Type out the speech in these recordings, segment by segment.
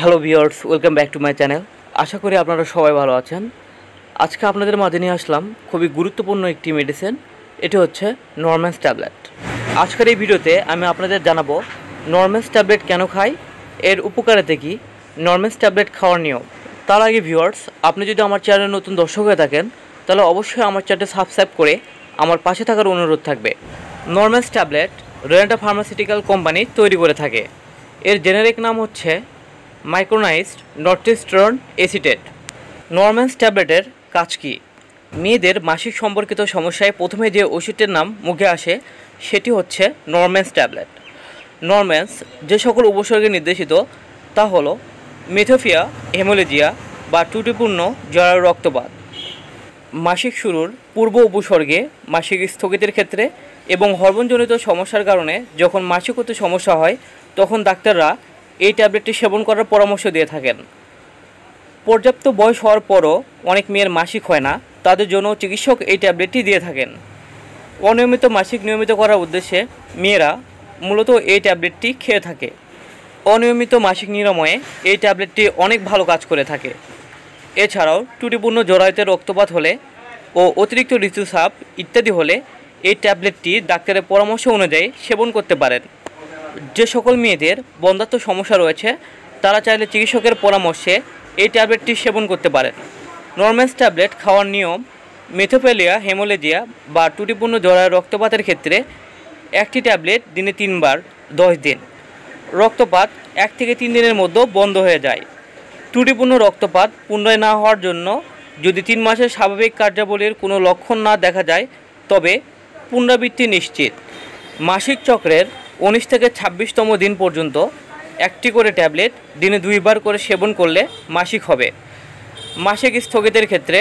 Hello viewers, welcome back to my channel. আশা করি আপনারা সবাই ভালো আছেন। আজকে আপনাদের মাঝে নিয়ে আসলাম খুবই গুরুত্বপূর্ণ একটি মেডিসিন। এটি হচ্ছে নরম্যান্স ট্যাবলেট। আজকের এই ভিডিওতে আমি আপনাদের জানাবো নরম্যান্স ট্যাবলেট কেন খাই, এর উপকারিতা কী, নরম্যান্স ট্যাবলেট খাওয়ার নিয়ম। তার আগে ভিউয়ার্স, আপনি যদি আমার চ্যানেলে নতুন দর্শক হয়ে থাকেন তাহলে অবশ্যই আমার চ্যানেলটি সাবস্ক্রাইব করে আমার পাশে থাকার অনুরোধ থাকবে। নরম্যান্স ট্যাবলেট রেন্টা ফার্মাসিউটিক্যাল কোম্পানি তৈরি করে থাকে। এর জেনেরিক নাম হচ্ছে মাইক্রোনাইজড নর্টেস্টেরন এসিটেট। নরম্যান্স ট্যাবলেটের কাজ কী? মেয়েদের মাসিক সম্পর্কিত সমস্যায় প্রথমে যে ওষুধটির নাম মুখে আসে সেটি হচ্ছে নরম্যান্স ট্যাবলেট। নরম্যান্স যে সকল উপসর্গে নির্দেশিত তা হলো মেথোফিয়া, হেমোলেজিয়া বা ত্রুটিপূর্ণ জরায়ু রক্তপাত, মাসিক শুরুর পূর্ব উপসর্গে, মাসিক স্থগিতের ক্ষেত্রে এবং হরমোনজনিত সমস্যার কারণে যখন মাসিক হতে সমস্যা হয় তখন ডাক্তাররা এই ট্যাবলেটটি সেবন করার পরামর্শ দিয়ে থাকেন। পর্যাপ্ত বয়স হওয়ার পরও অনেক মেয়ের মাসিক হয় না, তাদের জন্য চিকিৎসক এই ট্যাবলেটটি দিয়ে থাকেন। অনিয়মিত মাসিক নিয়মিত করার উদ্দেশ্যে মেয়েরা মূলত এই ট্যাবলেটটি খেয়ে থাকে। অনিয়মিত মাসিক নিরাময়ে এই ট্যাবলেটটি অনেক ভালো কাজ করে থাকে। এছাড়াও ত্রুটিপূর্ণ জরায়ুতে রক্তপাত হলে ও অতিরিক্ত ঋতুস্রাব ইত্যাদি হলে এই ট্যাবলেটটি ডাক্তারের পরামর্শ অনুযায়ী সেবন করতে পারেন। যে সকল মেয়েদের বন্ধ্যাত্ব সমস্যা রয়েছে তারা চাইলে চিকিৎসকের পরামর্শে এই ট্যাবলেটটি সেবন করতে পারেন। নরম্যান্স ট্যাবলেট খাওয়ার নিয়ম: মেথোপেলিয়া, হেমোলেজিয়া বা ত্রুটিপূর্ণ জরায়ু রক্তপাতের ক্ষেত্রে একটি ট্যাবলেট দিনে 3 বার 10 দিন। রক্তপাত 1 থেকে 3 দিনের মধ্যে বন্ধ হয়ে যায়। ত্রুটিপূর্ণ রক্তপাত পুনরায় না হওয়ার জন্য যদি 3 মাসের স্বাভাবিক কার্যাবলীর কোনো লক্ষণ না দেখা যায় তবে পুনরাবৃত্তি নিশ্চিত। মাসিক চক্রের 19 থেকে 26তম দিন পর্যন্ত একটি করে ট্যাবলেট দিনে 2 বার করে সেবন করলে মাসিক হবে। মাসিক স্থগিতের ক্ষেত্রে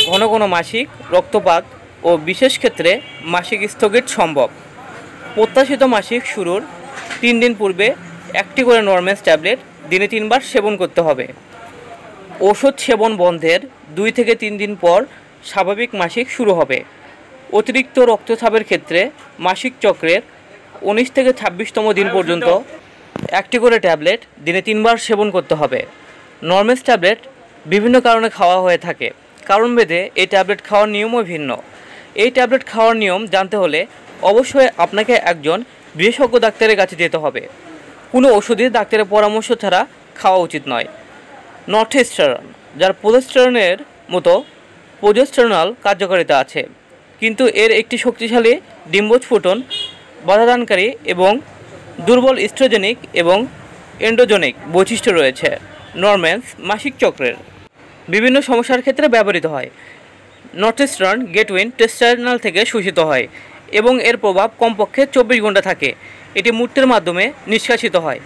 ঘন ঘন মাসিক, রক্তপাত ও বিশেষ ক্ষেত্রে মাসিক স্থগিত সম্ভব। প্রত্যাশিত মাসিক শুরুর 3 দিন পূর্বে একটি করে নরম্যান্স ট্যাবলেট দিনে 3 বার সেবন করতে হবে। ওষুধ সেবন বন্ধের 2 থেকে 3 দিন পর স্বাভাবিক মাসিক শুরু হবে। অতিরিক্ত রক্তস্রাবের ক্ষেত্রে মাসিক চক্রের 19 থেকে 26তম দিন পর্যন্ত একটি করে ট্যাবলেট দিনে 3 বার সেবন করতে হবে। নরম্যান্স ট্যাবলেট বিভিন্ন কারণে খাওয়া হয়ে থাকে। কারণ ভেদে এই ট্যাবলেট খাওয়ার নিয়মও ভিন্ন। এই ট্যাবলেট খাওয়ার নিয়ম জানতে হলে অবশ্যই আপনাকে একজন বিশেষজ্ঞ ডাক্তারের কাছে যেতে হবে। কোনো ওষুধই ডাক্তারের পরামর্শ ছাড়া খাওয়া উচিত নয়। নর্টেস্টেরন, যার প্রোজেস্টেরনের মতো প্রোজেস্টেরনাল কার্যকারিতা আছে, কিন্তু এর একটি শক্তিশালী ডিম্বস্ফোটন বাধাদানকারী এবং দুর্বল ইস্ট্রোজেনিক এবং এন্ডোজেনিক বৈশিষ্ট্য রয়েছে। নরম্যান্স মাসিক চক্রের বিভিন্ন সমস্যার ক্ষেত্রে ব্যবহৃত হয়। নর্টেস্টেরন গেটউইন টেস্টাইনাল থেকে শোষিত হয় এবং এর প্রভাব কমপক্ষে 24 ঘন্টা থাকে। এটি মূত্রের মাধ্যমে নিষ্কাশিত হয়।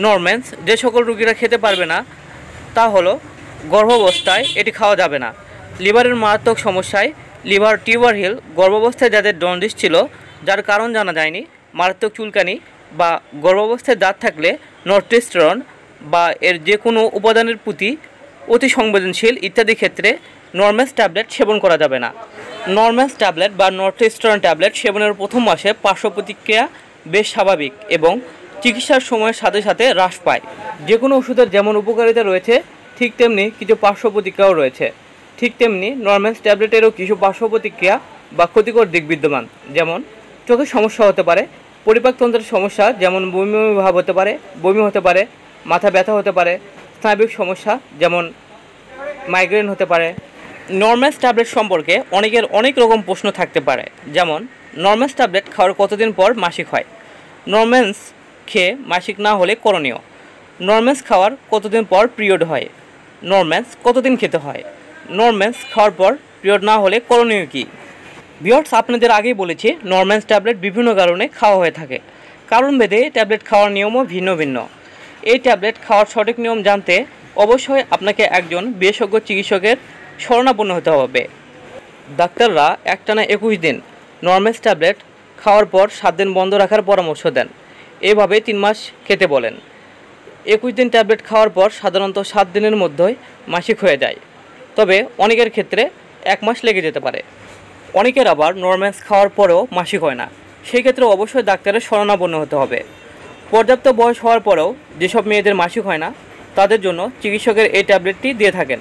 নরম্যান্স যে সকল রোগীরা খেতে পারবে না তা হলো গর্ভাবস্থায় এটি খাওয়া যাবে না, লিভারের মারাত্মক সমস্যায়, লিভার টিউবারহিল, গর্ভাবস্থায় যাদের জন্ডিস ছিল যার কারণ জানা যায়নি, মারাত্মক চুলকানি বা গর্ভাবস্থায় দাঁত থাকলে নর্টেস্টেরন বা এর যে কোনো উপাদানের প্রতি অতি সংবেদনশীল ইত্যাদি ক্ষেত্রে নরম্যান্স ট্যাবলেট সেবন করা যাবে না। নরম্যান্স ট্যাবলেট বা নর্টেস্টেরন ট্যাবলেট সেবনের প্রথম মাসে পার্শ্ব প্রতিক্রিয়া বেশ স্বাভাবিক এবং চিকিৎসার সময়ের সাথে সাথে হ্রাস পায়। যে কোনো ওষুধের যেমন উপকারিতা রয়েছে ঠিক তেমনি কিছু পার্শ্ব প্রতিক্রিয়াও রয়েছে। ঠিক তেমনি নরম্যান্স ট্যাবলেটেরও কিছু পার্শ্ব প্রতিক্রিয়া বা ক্ষতিকর দিক বিদ্যমান, যেমন চোখের সমস্যা হতে পারে, পরিপাকতন্ত্রের সমস্যা যেমন বমি বমি ভাব হতে পারে, বমি হতে পারে, মাথা ব্যথা হতে পারে, স্নায়বিক সমস্যা যেমন মাইগ্রেন হতে পারে। নরম্যান্স ট্যাবলেট সম্পর্কে অনেকের অনেক রকম প্রশ্ন থাকতে পারে, যেমন নরম্যান্স ট্যাবলেট খাওয়ার কতদিন পর মাসিক হয়, নরম্যান্স খেয়ে মাসিক না হলে করণীয়, নরম্যান্স খাওয়ার কতদিন পর পিরিয়ড হয়, নরম্যান্স কতদিন খেতে হয়, নরম্যান্স খাওয়ার পর পিরিয়ড না হলে করণীয় কী। ভিউয়ার্স, আপনাদের আগেই বলেছি নরম্যান্স ট্যাবলেট বিভিন্ন কারণে খাওয়া হয়ে থাকে। কারণ ভেদে ট্যাবলেট খাওয়ার নিয়মও ভিন্ন ভিন্ন। এই ট্যাবলেট খাওয়ার সঠিক নিয়ম জানতে অবশ্যই আপনাকে একজন বিশেষজ্ঞ চিকিৎসকের শরণাপন্ন হতে হবে। ডাক্তাররা একটানা 21 দিন নরম্যান্স ট্যাবলেট খাওয়ার পর 7 দিন বন্ধ রাখার পরামর্শ দেন। এভাবে 3 মাস খেতে বলেন। 21 দিন ট্যাবলেট খাওয়ার পর সাধারণত 7 দিনের মধ্যেই মাসিক হয়ে যায়, তবে অনেকের ক্ষেত্রে 1 মাস লেগে যেতে পারে। অনেকের আবার নরম্যান্স খাওয়ার পরেও মাসিক হয় না, সেই ক্ষেত্রে অবশ্যই ডাক্তারের শরণাপন্ন হতে হবে। পর্যাপ্ত বয়স হওয়ার পরেও যেসব মেয়েদের মাসিক হয় না তাদের জন্য চিকিৎসকের এই ট্যাবলেটটি দিয়ে থাকেন।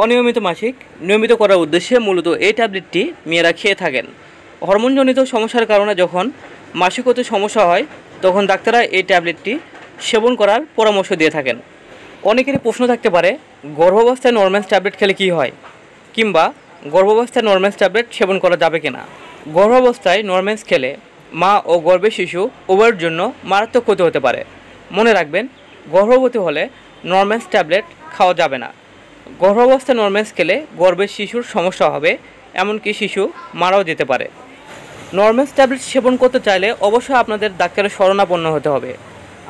অনিয়মিত মাসিক নিয়মিত করার উদ্দেশ্যে মূলত এই ট্যাবলেটটি মেয়েরা খেয়ে থাকেন। হরমোনজনিত সমস্যার কারণে যখন মাসিক হতে সমস্যা হয় তখন ডাক্তাররা এই ট্যাবলেটটি সেবন করার পরামর্শ দিয়ে থাকেন। অনেকেরই প্রশ্ন থাকতে পারে, গর্ভাবস্থায় নরম্যান্স ট্যাবলেট খেলে কী হয়, কিংবা গর্ভাবস্থায় নরম্যান্স ট্যাবলেট সেবন করা যাবে কিনা। গর্ভাবস্থায় নরম্যান্স খেলে মা ও গর্ভের শিশু উভয়ের জন্য মারাত্মক ক্ষতি হতে পারে। মনে রাখবেন, গর্ভবতী হলে নরম্যান্স ট্যাবলেট খাওয়া যাবে না। গর্ভাবস্থায় নরম্যান্স খেলে গর্ভের শিশুর সমস্যা হবে, এমনকি শিশু মারাও যেতে পারে। নরম্যান্স ট্যাবলেট সেবন করতে চাইলে অবশ্যই আপনাদের ডাক্তারের শরণাপন্ন হতে হবে।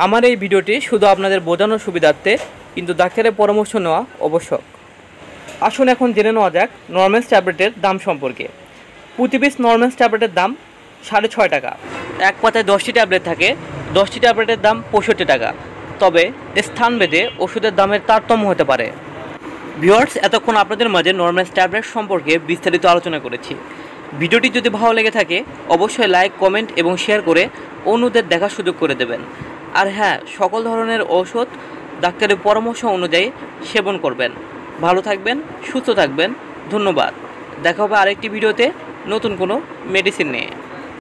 আমার এই ভিডিওটি শুধু আপনাদের বোঝানোর সুবিধার্থে, কিন্তু ডাক্তারের পরামর্শ নেওয়া আবশ্যক। আসুন এখন জেনে নেওয়া যাক নরম্যান্স ট্যাবলেটের দাম সম্পর্কে। প্রতি পিস নরম্যান্স ট্যাবলেটের দাম 6.5 টাকা। এক পাতায় 10টি ট্যাবলেট থাকে, 10টি ট্যাবলেটের দাম 65 টাকা। তবে স্থানভেদে ওষুধের দামের তারতম্য হতে পারে। ভিউয়ার্স, এতক্ষণ আপনাদের মাঝে নরম্যান্স ট্যাবলেট সম্পর্কে বিস্তারিত আলোচনা করেছি। ভিডিওটি যদি ভালো লেগে থাকে অবশ্যই লাইক, কমেন্ট এবং শেয়ার করে অন্যদের দেখার সুযোগ করে দেবেন। আর হ্যাঁ, সকল ধরনের ঔষধ ডাক্তারের পরামর্শ অনুযায়ী সেবন করবেন। ভালো থাকবেন, সুস্থ থাকবেন। ধন্যবাদ। দেখা হবে আরেকটি ভিডিওতে নতুন কোনো মেডিসিন নিয়ে।